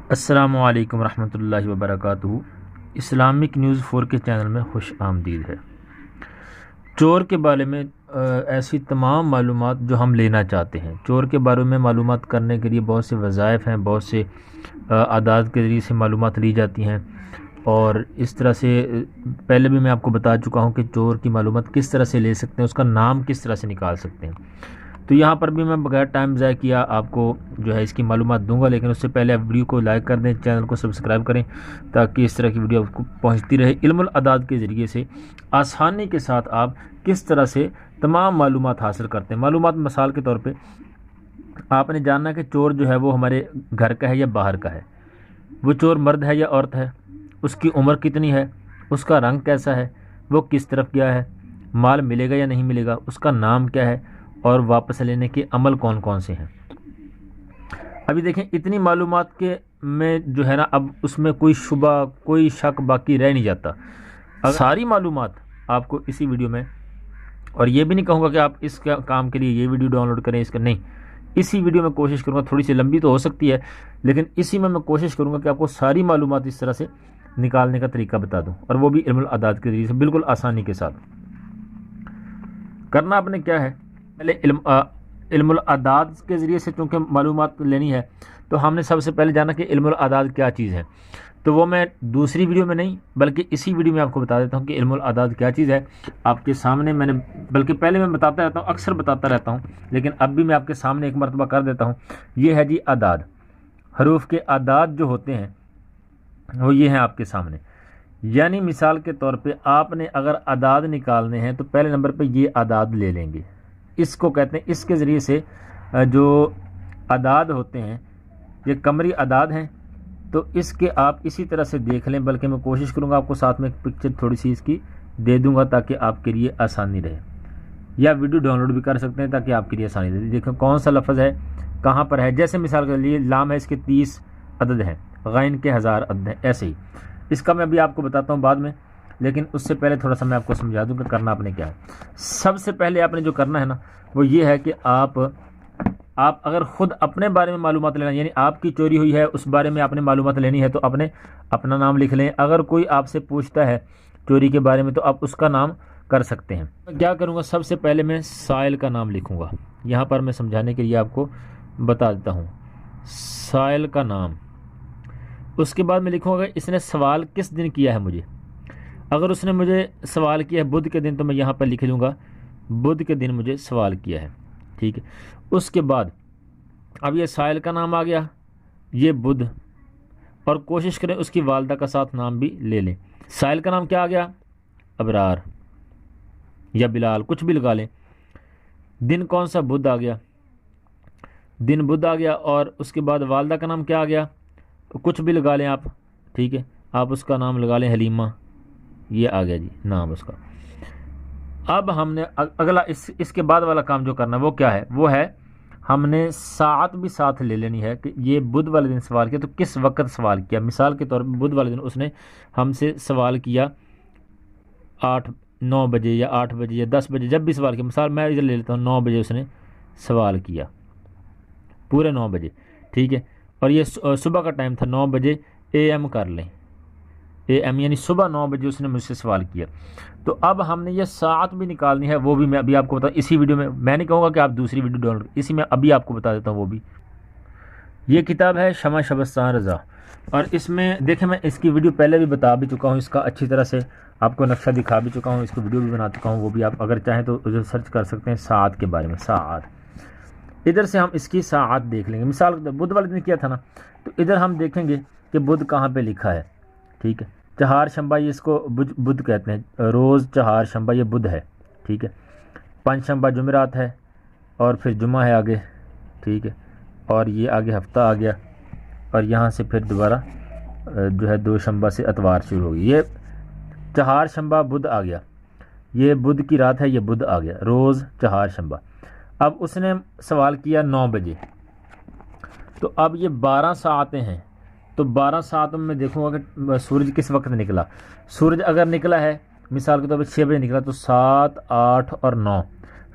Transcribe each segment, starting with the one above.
السلام علیکم ورحمۃ اللہ وبرکاتہ۔ اسلامک نیوز 4 کے چینل میں خوش آمدید ہے۔ چور کے بارے میں ایسی تمام معلومات جو ہم لینا چاہتے ہیں، چور کے بارے میں معلومات کرنے کے لیے بہت سے وظائف ہیں، بہت سے اعداد کے ذریعے سے معلومات لی جاتی ہیں، اور اس طرح سے پہلے بھی میں آپ کو بتا چکا ہوں کہ چور کی معلومات کس طرح سے لے سکتے ہیں، اس کا نام کس طرح سے نکال سکتے ہیں۔ تو یہاں پر بھی میں بغیر ٹائم ضائع کیا آپ کو جو ہے اس کی معلومات دوں گا، لیکن اس سے پہلے آپ ویڈیو کو لائک کر دیں، چینل کو سبسکرائب کریں تاکہ اس طرح کی ویڈیو آپ کو پہنچتی رہے۔ علم الاعداد کے ذریعے سے آسانی کے ساتھ آپ کس طرح سے تمام معلومات حاصل کرتے ہیں۔ معلومات مثال کے طور پہ آپ نے جاننا کہ چور جو ہے وہ ہمارے گھر کا ہے یا باہر کا ہے، وہ چور مرد ہے یا عورت ہے، اس کی عمر کتنی ہے، اس کا رنگ کیسا ہے، وہ کس طرف گیا ہے، مال ملے گا یا نہیں ملے گا، اس کا نام کیا ہے، اور واپس لینے کے عمل کون کون سے ہیں۔ ابھی دیکھیں اتنی معلومات کے میں جو ہے نا، اب اس میں کوئی شبہ کوئی شک باقی رہ نہیں جاتا۔ ساری معلومات آپ کو اسی ویڈیو میں، اور یہ بھی نہیں کہوں گا کہ آپ اس کام کے لیے یہ ویڈیو ڈاؤن لوڈ کریں، اس کا نہیں، اسی ویڈیو میں کوشش کروں گا، تھوڑی سی لمبی تو ہو سکتی ہے لیکن اسی میں کوشش کروں گا کہ آپ کو ساری معلومات اس طرح سے نکالنے کا طریقہ بتا دوں، اور وہ بھی علم الاعداد کے ذریعے سے بالکل آسانی کے ساتھ۔ کرنا آپ نے کیا ہے، پہلے علم الاعداد کے ذریعے سے چونکہ معلومات لینی ہے تو ہم نے سب سے پہلے جانا کہ علم الاعداد کیا چیز ہے، تو وہ میں دوسری ویڈیو میں نہیں بلکہ اسی ویڈیو میں آپ کو بتا دیتا ہوں کہ علم الاعداد کیا چیز ہے۔ آپ کے سامنے میں نے، بلکہ پہلے میں بتاتا رہتا ہوں، اکثر بتاتا رہتا ہوں، لیکن اب بھی میں آپ کے سامنے ایک مرتبہ کر دیتا ہوں۔ یہ ہے جی اعداد، حروف کے اعداد جو ہوتے ہیں وہ یہ ہیں آپ کے سامنے۔ یعنی مثال کے طور پہ آپ نے اگر اعداد نکالنے ہیں تو پہلے نمبر پہ یہ اعداد لے لیں گے، اس کو کہتے ہیں، اس کے ذریعے سے جو اعداد ہوتے ہیں یہ قمری اعداد ہیں، تو اس کے آپ اسی طرح سے دیکھ لیں، بلکہ میں کوشش کروں گا آپ کو ساتھ میں ایک پکچر تھوڑی سی اس کی دے دوں گا تاکہ آپ کے لیے آسانی رہے، یا ویڈیو ڈاؤن لوڈ بھی کر سکتے ہیں تاکہ آپ کے لیے آسانی رہے۔ دیکھیں کون سا لفظ ہے کہاں پر ہے، جیسے مثال کے لیے لام ہے، اس کے 30 عدد ہیں، غین کے 1000 عدد ہیں، ایسے ہی اس کا میں ابھی آپ کو بتاتا ہوں بعد میں، لیکن اس سے پہلے تھوڑا سا میں آپ کو سمجھا دوں کہ کرنا آپ نے کیا ہے۔ سب سے پہلے آپ نے جو کرنا ہے نا وہ یہ ہے کہ آپ اگر خود اپنے بارے میں معلومات لینا، یعنی آپ کی چوری ہوئی ہے اس بارے میں آپ نے معلومات لینی ہے، تو اپنا نام لکھ لیں۔ اگر کوئی آپ سے پوچھتا ہے چوری کے بارے میں تو آپ اس کا نام کر سکتے ہیں۔ کیا کروں گا، سب سے پہلے میں سائل کا نام لکھوں گا، یہاں پر میں سمجھانے کے لیے آپ کو بتا دیتا ہوں سائل کا نام۔ اس کے بعد میں لکھوں گا اس نے سوال کس دن کیا ہے مجھے۔ اگر اس نے مجھے سوال کیا ہے بدھ کے دن تو میں یہاں پر لکھ لوں گا بدھ کے دن مجھے سوال کیا ہے، ٹھیک ہے۔ اس کے بعد اب یہ سائل کا نام آ گیا، یہ بدھ، اور کوشش کریں اس کی والدہ کا ساتھ نام بھی لے لیں۔ سائل کا نام کیا آ گیا، ابرار یا بلال، کچھ بھی لگا لیں۔ دن کون سا، بدھ آ گیا، دن بدھ آ گیا، اور اس کے بعد والدہ کا نام کیا آ گیا، کچھ بھی لگا لیں آپ، ٹھیک ہے، آپ اس کا نام لگا لیں حلیمہ، یہ آ گیا جی نام اس کا۔ اب ہم نے اگلا اس کے بعد والا کام جو کرنا ہے وہ کیا ہے، وہ ہے ہم نے ساعت بھی ساتھ لے لینی ہے کہ یہ بدھ والے دن سوال کیا تو کس وقت سوال کیا۔ مثال کے طور پر بدھ والے دن اس نے ہم سے سوال کیا 9 بجے یا 8 بجے یا 10 بجے، جب بھی سوال کیا، مثال میں ادھر لے لیتا ہوں 9 بجے اس نے سوال کیا، پورے 9 بجے، ٹھیک ہے، اور یہ صبح کا ٹائم تھا 9 بجے AM کر لیں، AM یعنی صبح 9 بجے اس نے مجھ سے سوال کیا۔ تو اب ہم نے یہ ساعت بھی نکالنی ہے، وہ بھی میں ابھی آپ کو بتا اسی ویڈیو میں نہیں کہوں گا کہ آپ دوسری ویڈیو ڈاؤن لوڈ، اسی میں ابھی آپ کو بتا دیتا ہوں وہ بھی۔ یہ کتاب ہے شمع شبستان رضا، اور اس میں دیکھیں میں اس کی ویڈیو پہلے بھی بتا بھی چکا ہوں، اس کا اچھی طرح سے آپ کو نقشہ دکھا بھی چکا ہوں، اس کو ویڈیو بھی بنا چکا ہوں، وہ بھی آپ اگر چاہیں تو سرچ کر سکتے ہیں ساعت کے بارے میں۔ ساعت، ادھر سے ہم اس کی ساعت دیکھ لیں گے، مثال بدھ والے دن کیا تھا نا، تو ادھر ہم دیکھیں گے کہ بدھ کہاں پہ لکھا ہے، ٹھیک ہے۔ چہار شنبہ یہ اس کو بدھ کہتے ہیں، روز چہار شنبہ یہ بدھ ہے، ٹھیک ہے۔ پنج شنبہ جمعرات ہے، اور پھر جمعہ ہے آگے، ٹھیک ہے، اور یہ آگے ہفتہ آ گیا، اور یہاں سے پھر دوبارہ جو ہے 2 شنبہ سے اتوار شروع ہوگی۔ یہ چہار شنبہ بدھ آ گیا، یہ بدھ کی رات ہے، یہ بدھ آ گیا، روز چہار شنبہ۔ اب اس نے سوال کیا 9 بجے، تو اب یہ 12 ساعتیں ہیں، تو 12 ساعتوں میں دیکھوں گا کہ سورج کس وقت نکلا۔ سورج اگر نکلا ہے مثال کے طور پر 6 بجے نکلا تو 7، 8 اور 9،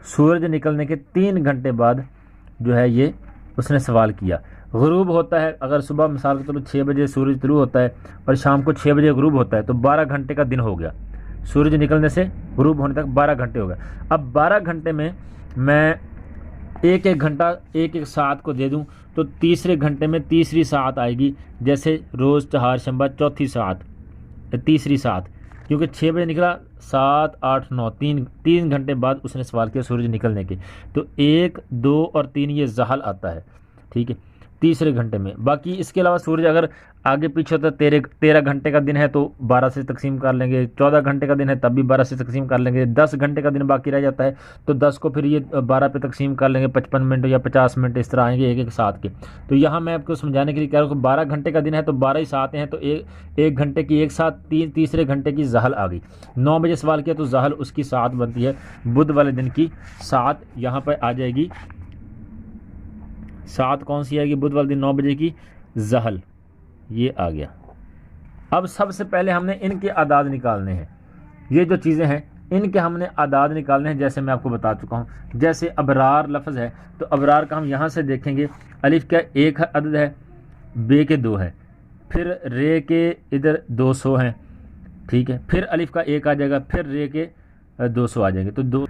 سورج نکلنے کے 3 گھنٹے بعد جو ہے یہ اس نے سوال کیا۔ غروب ہوتا ہے اگر صبح مثال کے طور پر 6 بجے سورج طلوع ہوتا ہے اور شام کو 6 بجے غروب ہوتا ہے تو 12 گھنٹے کا دن ہو گیا، سورج نکلنے سے غروب ہونے تک 12 گھنٹے ہو گئے۔ اب 12 گھنٹے میں میں ایک ایک گھنٹہ ایک ایک ساعت کو دے دوں تو تیسرے گھنٹے میں تیسری ساعت آئے گی، جیسے روز چہار شنبہ چوتھی ساعت، تیسری ساعت، کیونکہ 6 بجے نکلا، 7 8 9 تین گھنٹے بعد اس نے سوال کیا سورج نکلنے کے، تو 1 2 اور 3 یہ زحل آتا ہے، ٹھیک ہے، تیسرے گھنٹے میں۔ باقی اس کے علاوہ سورج اگر آگے پیچھے ہوتا ہے 13 گھنٹے کا دن ہے تو 12 سے تقسیم کر لیں گے، 14 گھنٹے کا دن ہے تب بھی 12 سے تقسیم کر لیں گے، 10 گھنٹے کا دن باقی رہ جاتا ہے تو 10 کو پھر یہ 12 پہ تقسیم کر لیں گے، 55 منٹ یا 50 منٹ اس طرح آئیں گے ایک ایک ساتھ کے۔ تو یہاں میں آپ کو سمجھانے کے لیے کہہ رہا ہوں کہ 12 گھنٹے کا دن ہے تو 12 ہی ساتھ ہیں، تو ایک گھنٹے کی ایک ساتھ تیسرے گھنٹے کی زحل آ گئی۔ 9 بجے سوال کیا تو زحل اس کی ساعت بنتی ہے، بدھ والے دن کی ساعت یہاں پہ آ جائے گی، ساعت کون سی آئے گی بدھ والے دن 9 بجے کی، زحل، یہ آ گیا۔ اب سب سے پہلے ہم نے ان کے اعداد نکالنے ہیں، یہ جو چیزیں ہیں ان کے ہم نے اعداد نکالنے ہیں، جیسے میں آپ کو بتا چکا ہوں۔ جیسے ابرار لفظ ہے تو ابرار کا ہم یہاں سے دیکھیں گے، الف کا 1 عدد ہے، بے کے 2 ہے، پھر رے کے ادھر 200 ہیں، ٹھیک ہے، پھر الف کا 1 آ جائے گا، پھر رے کے 200 آ جائیں گے، تو 2۔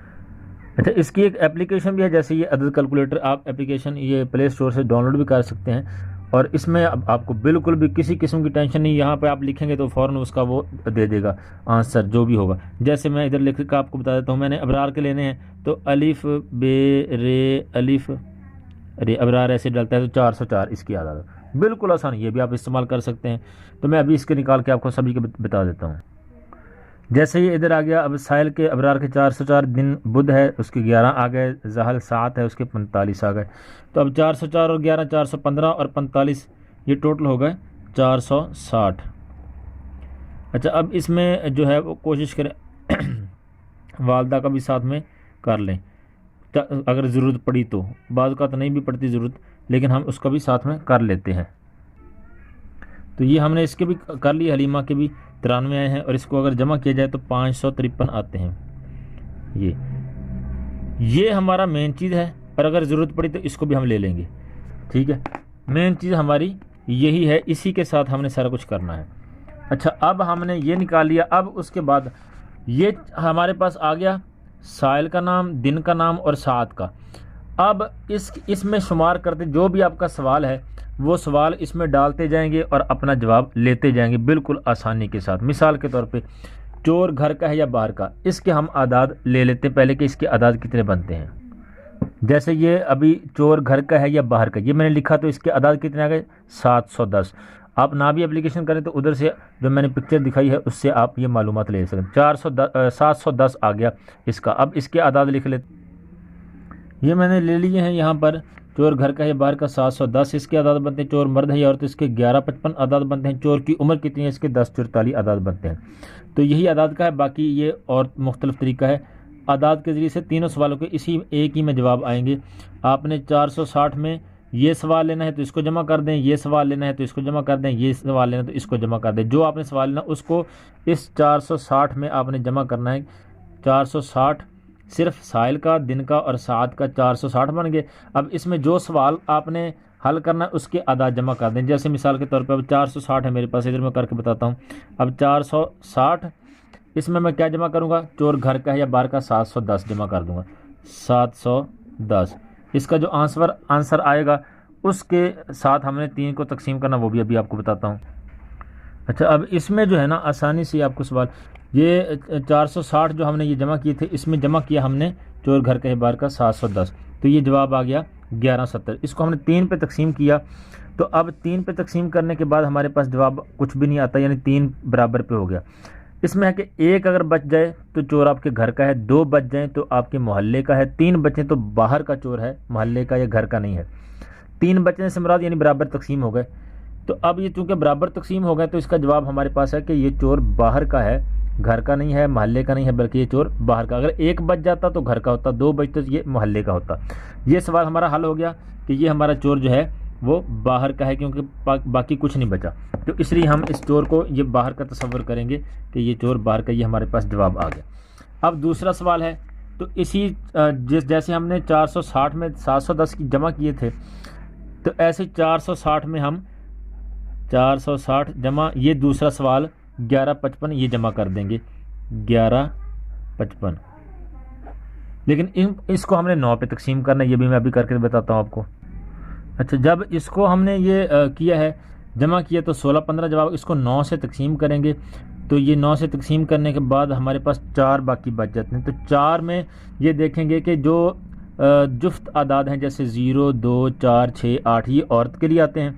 اچھا، اس کی ایک اپلیکیشن بھی ہے، جیسے یہ عدد کیلکولیٹر، آپ اپلیکیشن یہ پلے اسٹور سے ڈاؤن لوڈ بھی کر سکتے ہیں، اور اس میں اب آپ کو بالکل بھی کسی قسم کی ٹینشن نہیں، یہاں پہ آپ لکھیں گے تو فوراً اس کا وہ دے دے گا آنسر جو بھی ہوگا۔ جیسے میں ادھر لکھ کر آپ کو بتا دیتا ہوں، میں نے ابرار کے لینے ہیں تو الف بے رے الف رے، ابرار ایسے ڈالتا ہے تو 404 اس کی اعداد، بالکل آسان، یہ بھی آپ استعمال کر سکتے ہیں۔ تو میں ابھی اس کے نکال کے آپ کو سبھی کے بتا دیتا ہوں۔ جیسے یہ ادھر آ گیا، اب سائل کے ابرار کے 404 دن بدھ ہے، اس کے 11 آ گئے، زحل 7 ہے، اس کے 45 آ گئے، تو اب 404 اور 11 415 اور 45 یہ ٹوٹل ہو گئے 460۔ اچھا، اب اس میں جو ہے وہ کوشش کریں والدہ کا بھی ساتھ میں کر لیں اگر ضرورت پڑی تو، بعض اوقات نہیں بھی پڑتی ضرورت، لیکن ہم اس کا بھی ساتھ میں کر لیتے ہیں۔ تو یہ ہم نے اس کے بھی کر لی، حلیمہ کے بھی 93 آئے ہیں، اور اس کو اگر جمع کیا جائے تو 553 آتے ہیں۔ یہ ہمارا مین چیز ہے، اور اگر ضرورت پڑی تو اس کو بھی ہم لے لیں گے، ٹھیک ہے، مین چیز ہماری یہی ہے، اسی کے ساتھ ہم نے سارا کچھ کرنا ہے۔ اچھا، اب ہم نے یہ نکال لیا، اب اس کے بعد یہ ہمارے پاس آ گیا سائل کا نام، دن کا نام اور ساعت کا۔ اب اس میں شمار کرتے جو بھی آپ کا سوال ہے وہ سوال اس میں ڈالتے جائیں گے اور اپنا جواب لیتے جائیں گے بالکل آسانی کے ساتھ۔ مثال کے طور پہ چور گھر کا ہے یا باہر کا، اس کے ہم اعداد لے لیتے ہیں پہلے کہ اس کے اعداد کتنے بنتے ہیں۔ جیسے یہ ابھی چور گھر کا ہے یا باہر کا، یہ میں نے لکھا تو اس کے اعداد کتنے آ گئے 710۔ آپ نہ بھی اپلیکیشن کریں تو ادھر سے جو میں نے پکچر دکھائی ہے اس سے آپ یہ معلومات لے سکتے ہیں۔ 710 آ گیا اس کا، اب اس کے اعداد لکھ لیتے، یہ میں نے لے لیے ہیں یہاں پر، چور گھر کا ہے باہر کا 710 اس کے اعداد بنتے ہیں، چور مرد ہے یا عورت اس کے 1155 اعداد بنتے ہیں، چور کی عمر کتنی ہے اس کے 1044 اعداد بنتے ہیں۔ تو یہی اعداد کا ہے، باقی یہ اور مختلف طریقہ ہے۔ اعداد کے ذریعے سے تینوں سوالوں کے اسی ایک ہی میں جواب آئیں گے۔ آپ نے 460 میں یہ سوال لینا ہے تو اس کو جمع کر دیں، یہ سوال لینا ہے تو اس کو جمع کر دیں، یہ سوال لینا ہے تو اس کو جمع کر دیں، جو آپ نے سوال لینا اس کو اس 460 میں آپ نے جمع کرنا ہے۔ 460 صرف سائل کا، دن کا اور ساعت کا 460 بن گئے۔ اب اس میں جو سوال آپ نے حل کرنا ہے اس کے اعداد جمع کر دیں، جیسے مثال کے طور پہ اب 460 ہے میرے پاس، ادھر میں کر کے بتاتا ہوں۔ اب 460 اس میں کیا جمع کروں گا، چور گھر کا ہے یا باہر کا 710 جمع کر دوں گا، 710۔ اس کا جو آنسر آئے گا اس کے ساتھ ہم نے 3 کو تقسیم کرنا، وہ بھی ابھی آپ کو بتاتا ہوں۔ اچھا، اب اس میں جو ہے نا آسانی سے آپ کو سوال، یہ 460 جو ہم نے یہ جمع کیے تھے، اس میں جمع کیا ہم نے چور گھر کا ہے باہر کا 710، تو یہ جواب آ گیا 1170۔ اس کو ہم نے 3 پہ تقسیم کیا، تو اب 3 پہ تقسیم کرنے کے بعد ہمارے پاس جواب کچھ بھی نہیں آتا، یعنی 3 برابر پہ ہو گیا۔ اس میں ہے کہ 1 اگر بچ جائے تو چور آپ کے گھر کا ہے، 2 بچ جائیں تو آپ کے محلے کا ہے، 3 بچیں تو باہر کا چور ہے، محلے کا یا گھر کا نہیں ہے۔ 3 بچنے سے مراد یعنی برابر تقسیم ہو گئے، تو اب یہ چونکہ برابر تقسیم ہو گئے تو اس کا جواب ہمارے پاس ہے کہ یہ چور باہر کا ہے، گھر کا نہیں ہے، محلے کا نہیں ہے، بلکہ یہ چور باہر کا۔ اگر 1 بچ جاتا تو گھر کا ہوتا، 2 بچتے تو یہ محلے کا ہوتا۔ یہ سوال ہمارا حل ہو گیا کہ یہ ہمارا چور جو ہے وہ باہر کا ہے، کیونکہ باقی کچھ نہیں بچا، تو اس لیے ہم اس چور کو یہ باہر کا تصور کریں گے کہ یہ چور باہر کا، یہ ہمارے پاس جواب آ گیا۔ اب دوسرا سوال ہے، تو اسی جیسے ہم نے 460 میں 710 کی جمع کیے تھے، تو ایسے 460 میں ہم 460 جمع یہ دوسرا سوال 1155 یہ جمع کر دیں گے 1155، لیکن اس کو ہم نے 9 پہ تقسیم کرنا ہے، یہ بھی میں ابھی کر کے بتاتا ہوں آپ کو۔ اچھا، جب اس کو ہم نے یہ کیا ہے جمع کیا تو 1615، جب آپ اس کو 9 سے تقسیم کریں گے تو یہ 9 سے تقسیم کرنے کے بعد ہمارے پاس 4 باقی بچ جاتے ہیں۔ تو 4 میں یہ دیکھیں گے کہ جو جفت اعداد ہیں جیسے 0 2 4 6 8 یہ عورت کے لیے آتے ہیں،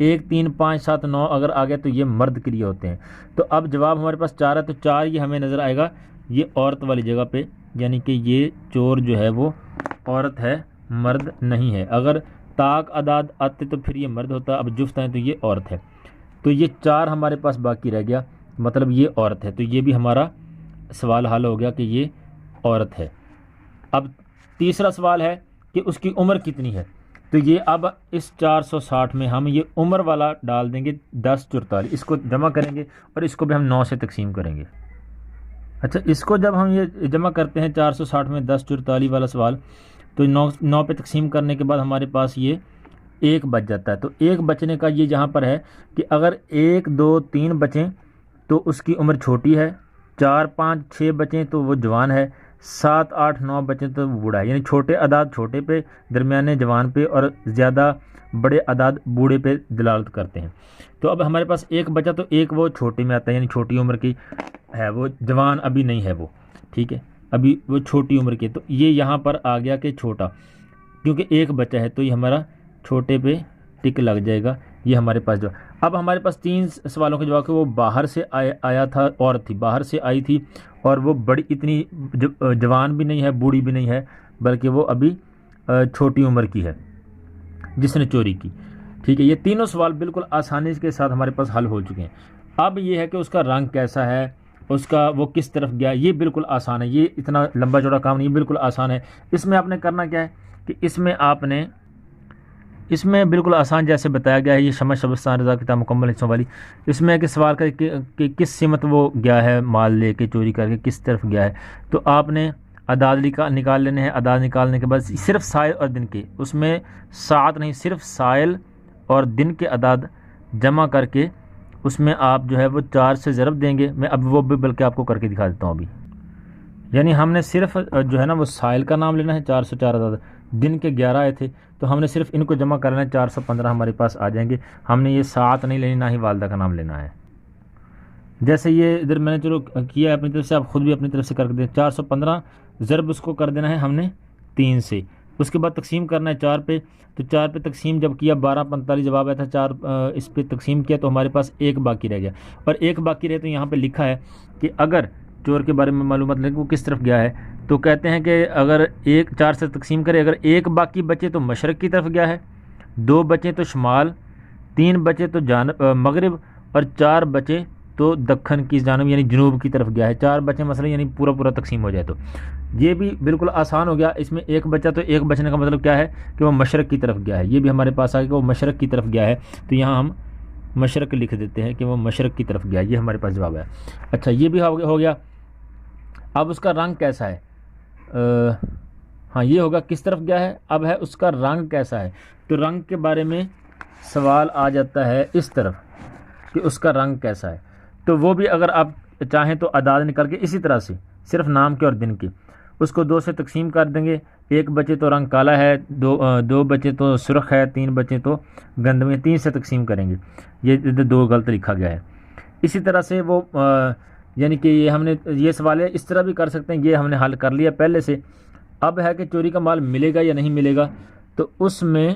1 3 5 7 9 اگر آ گیا تو یہ مرد کے لیے ہوتے ہیں۔ تو اب جواب ہمارے پاس 4 ہے، تو 4 یہ ہمیں نظر آئے گا یہ عورت والی جگہ پہ، یعنی کہ یہ چور جو ہے وہ عورت ہے، مرد نہیں ہے۔ اگر طاق اعداد آتے تو پھر یہ مرد ہوتا، اب جفت ہیں تو یہ عورت ہے، تو یہ 4 ہمارے پاس باقی رہ گیا، مطلب یہ عورت ہے، تو یہ بھی ہمارا سوال حل ہو گیا کہ یہ عورت ہے۔ اب تیسرا سوال ہے کہ اس کی عمر کتنی ہے، تو یہ اب اس 460 میں ہم یہ عمر والا ڈال دیں گے 1044، اس کو جمع کریں گے اور اس کو بھی ہم 9 سے تقسیم کریں گے۔ اچھا، اس کو جب ہم یہ جمع کرتے ہیں 460 میں 1044 والا سوال، تو 9 پہ تقسیم کرنے کے بعد ہمارے پاس یہ 1 بچ جاتا ہے۔ تو 1 بچنے کا یہ جہاں پر ہے کہ اگر 1 2 3 بچیں تو اس کی عمر چھوٹی ہے، 4 5 6 بچیں تو وہ جوان ہے، 7 8 9 بچیں تو وہ بوڑھا ہے، یعنی چھوٹے اعداد چھوٹے پہ، درمیانے جوان پہ، اور زیادہ بڑے اعداد بوڑھے پہ دلالت کرتے ہیں۔ تو اب ہمارے پاس 1 بچا تو 1 وہ چھوٹے میں آتا ہے، یعنی چھوٹی عمر کی ہے، وہ جوان ابھی نہیں ہے وہ، ٹھیک ہے، ابھی وہ چھوٹی عمر کی۔ تو یہ یہاں پر آ گیا کہ چھوٹا، کیونکہ 1 بچا ہے تو یہ ہمارا چھوٹے پہ ٹک لگ جائے گا، یہ ہمارے پاس جو۔ اب ہمارے پاس 3 سوالوں کے جواب کہ وہ باہر سے آیا تھا، عورت تھی، باہر سے آئی تھی، اور وہ بڑی اتنی جوان بھی نہیں ہے، بوڑھی بھی نہیں ہے، بلکہ وہ ابھی چھوٹی عمر کی ہے جس نے چوری کی، ٹھیک ہے۔ یہ تینوں سوال بالکل آسانی کے ساتھ ہمارے پاس حل ہو چکے ہیں۔ اب یہ ہے کہ اس کا رنگ کیسا ہے، اس کا وہ کس طرف گیا، یہ بالکل آسان ہے، یہ اتنا لمبا چوڑا کام نہیں، بالکل آسان ہے۔ اس میں آپ نے کرنا کیا ہے کہ اس میں بالکل آسان جیسے بتایا گیا ہے، یہ شمس شبستان رضا کتاب مکمل حصوں والی، اس میں ہے کہ سوال کا کہ کس سمت وہ گیا ہے مال لے کے چوری کر کے، کس طرف گیا ہے، تو آپ نے اعداد نکال لینے ہیں۔ اعداد نکالنے کے بعد صرف سائل اور دن کے، اس میں ساعت نہیں، صرف سائل اور دن کے اعداد جمع کر کے اس میں آپ جو ہے وہ 4 سے ضرب دیں گے۔ میں اب وہ بھی بلکہ آپ کو کر کے دکھا دیتا ہوں ابھی، یعنی ہم نے صرف جو ہے نا وہ سائل کا نام لینا ہے، 404 اعداد، دن کے 11 آئے تھے تو ہم نے صرف ان کو جمع کرنا ہے، 415 ہمارے پاس آ جائیں گے۔ ہم نے یہ ساعت نہیں لینی، نہ ہی والدہ کا نام لینا ہے۔ جیسے یہ ادھر میں نے چلو کیا ہے اپنی طرف سے، آپ خود بھی اپنی طرف سے کر کے دیں۔ 415 ضرب اس کو کر دینا ہے ہم نے 3 سے، اس کے بعد تقسیم کرنا ہے 4 پہ، تو 4 پہ تقسیم جب کیا 1245 جواب آیا تھا، 4 اس پہ تقسیم کیا تو ہمارے پاس 1 باقی رہ گیا، اور 1 باقی رہے تو یہاں پہ لکھا ہے کہ اگر چور کے بارے میں معلومات لیں وہ کس طرف گیا ہے، تو کہتے ہیں کہ اگر 4 سے تقسیم کرے، اگر 1 باقی بچے تو مشرق کی طرف گیا ہے، 2 بچے تو شمال، 3 بچے تو مغرب، اور 4 بچے تو دکن کی جانب یعنی جنوب کی طرف گیا ہے۔ 4 بچے مثلا یعنی پورا تقسیم ہو جائے تو یہ بھی بالکل آسان ہو گیا۔ اس میں 1 بچہ تو 1 بچنے کا مطلب کیا ہے کہ وہ مشرق کی طرف گیا ہے، یہ بھی ہمارے پاس آ گیا کہ وہ مشرق کی طرف گیا ہے، تو یہاں ہم مشرق لکھ دیتے ہیں کہ وہ مشرق کی طرف گیا، یہ ہمارے پاس جواب ہے۔ اچھا، یہ بھی ہو گیا۔ اب اس کا رنگ کیسا ہے، ہاں یہ ہوگا کس طرف گیا ہے، اب ہے اس کا رنگ کیسا ہے، تو رنگ کے بارے میں سوال آ جاتا ہے اس طرف کہ اس کا رنگ کیسا ہے، تو وہ بھی اگر آپ چاہیں تو اعداد نکال کے اسی طرح سے صرف نام کے اور دن کے اس کو 2 سے تقسیم کر دیں گے۔ 1 بچے تو رنگ کالا ہے، 2 بچے تو سرخ ہے، 3 بچے تو گندمی، 3 سے تقسیم کریں گے، یہ 2 غلط لکھا گیا ہے۔ اسی طرح سے وہ یعنی کہ یہ ہم نے یہ سوال ہے اس طرح بھی کر سکتے ہیں، یہ ہم نے حل کر لیا پہلے سے۔ اب ہے کہ چوری کا مال ملے گا یا نہیں ملے گا، تو اس میں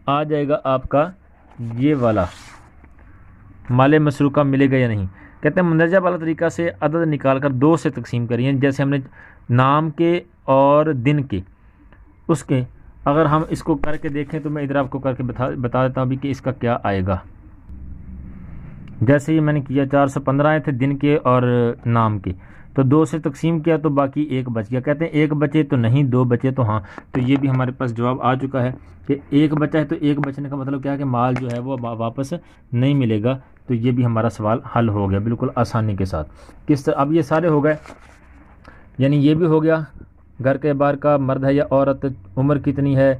آ جائے گا آپ کا یہ والا مال مسروقہ ملے گا یا نہیں۔ کہتے ہیں مندرجہ بالا طریقہ سے عدد نکال کر 2 سے تقسیم کریے، جیسے ہم نے نام کے اور دن کے اس کے، اگر ہم اس کو کر کے دیکھیں تو میں ادھر آپ کو کر کے بتا دیتا ہوں ابھی کہ اس کا کیا آئے گا۔ جیسے یہ میں نے کیا 415 آئے تھے دن کے اور نام کے، تو 2 سے تقسیم کیا تو باقی 1 بچ گیا۔ کہتے ہیں 1 بچے تو نہیں، 2 بچے تو ہاں، تو یہ بھی ہمارے پاس جواب آ چکا ہے کہ 1 بچا ہے، تو 1 بچنے کا مطلب کیا ہے کہ مال جو ہے وہ واپس نہیں ملے گا، تو یہ بھی ہمارا سوال حل ہو گیا بالکل آسانی کے ساتھ۔ کس طرح اب یہ سارے ہو گئے، یعنی یہ بھی ہو گیا گھر کے باہر کا مرد ہے یا عورت، عمر کتنی ہے،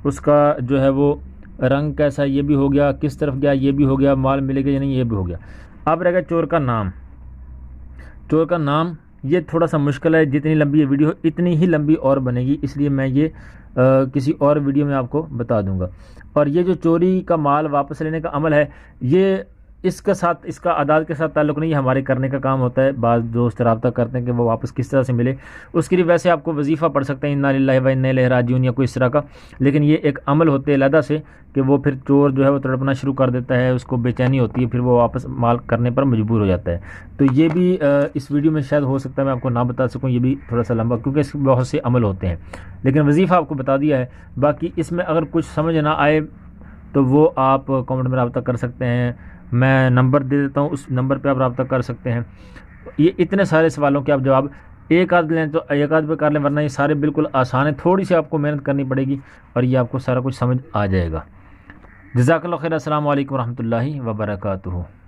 اس کا جو ہے وہ رنگ کیسا یہ بھی ہو گیا، کس طرف گیا یہ بھی ہو گیا، مال ملے گا یا نہیں یہ بھی ہو گیا. اب رہ گیا چور کا نام. چور کا نام یہ تھوڑا سا مشکل ہے، جتنی لمبی یہ ویڈیو اتنی ہی لمبی اور بنے گی، اس لیے میں یہ کسی اور ویڈیو میں آپ کو بتا دوں گا. اور یہ جو چوری کا مال واپس لینے کا عمل ہے، یہ اس کا اعداد کے ساتھ تعلق نہیں، یہ ہمارے کرنے کا کام ہوتا ہے. بعض دوست رابطہ کرتے ہیں کہ وہ واپس کس طرح سے ملے، اس کے لیے ویسے آپ کو وظیفہ پڑھ سکتے ہیں انا للہ و انا الیہ راجعون یا کوئی اس طرح کا، لیکن یہ ایک عمل ہوتے ہے علیحدہ سے کہ وہ پھر چور جو ہے وہ تڑپنا شروع کر دیتا ہے، اس کو بے چینی ہوتی ہے، پھر وہ واپس مال کرنے پر مجبور ہو جاتا ہے. تو یہ بھی اس ویڈیو میں شاید ہو سکتا ہے میں آپ کو نہ بتا سکوں، یہ بھی تھوڑا سا لمبا، کیونکہ اس کے بہت سے عمل ہوتے ہیں، لیکن وظیفہ آپ کو بتا دیا ہے. باقی اس میں اگر کچھ سمجھ نہ آئے تو وہ آپ کمنٹ میں رابطہ کر سکتے ہیں، میں نمبر دے دیتا ہوں، اس نمبر پہ آپ رابطہ کر سکتے ہیں. یہ اتنے سارے سوالوں کے آپ جواب ایک آدھ لیں تو ایک آدھ پہ کر لیں، ورنہ یہ سارے بالکل آسان ہیں، تھوڑی سی آپ کو محنت کرنی پڑے گی اور یہ آپ کو سارا کچھ سمجھ آ جائے گا. جزاک اللہ خیر. السلام علیکم ورحمۃ اللہ وبرکاتہ.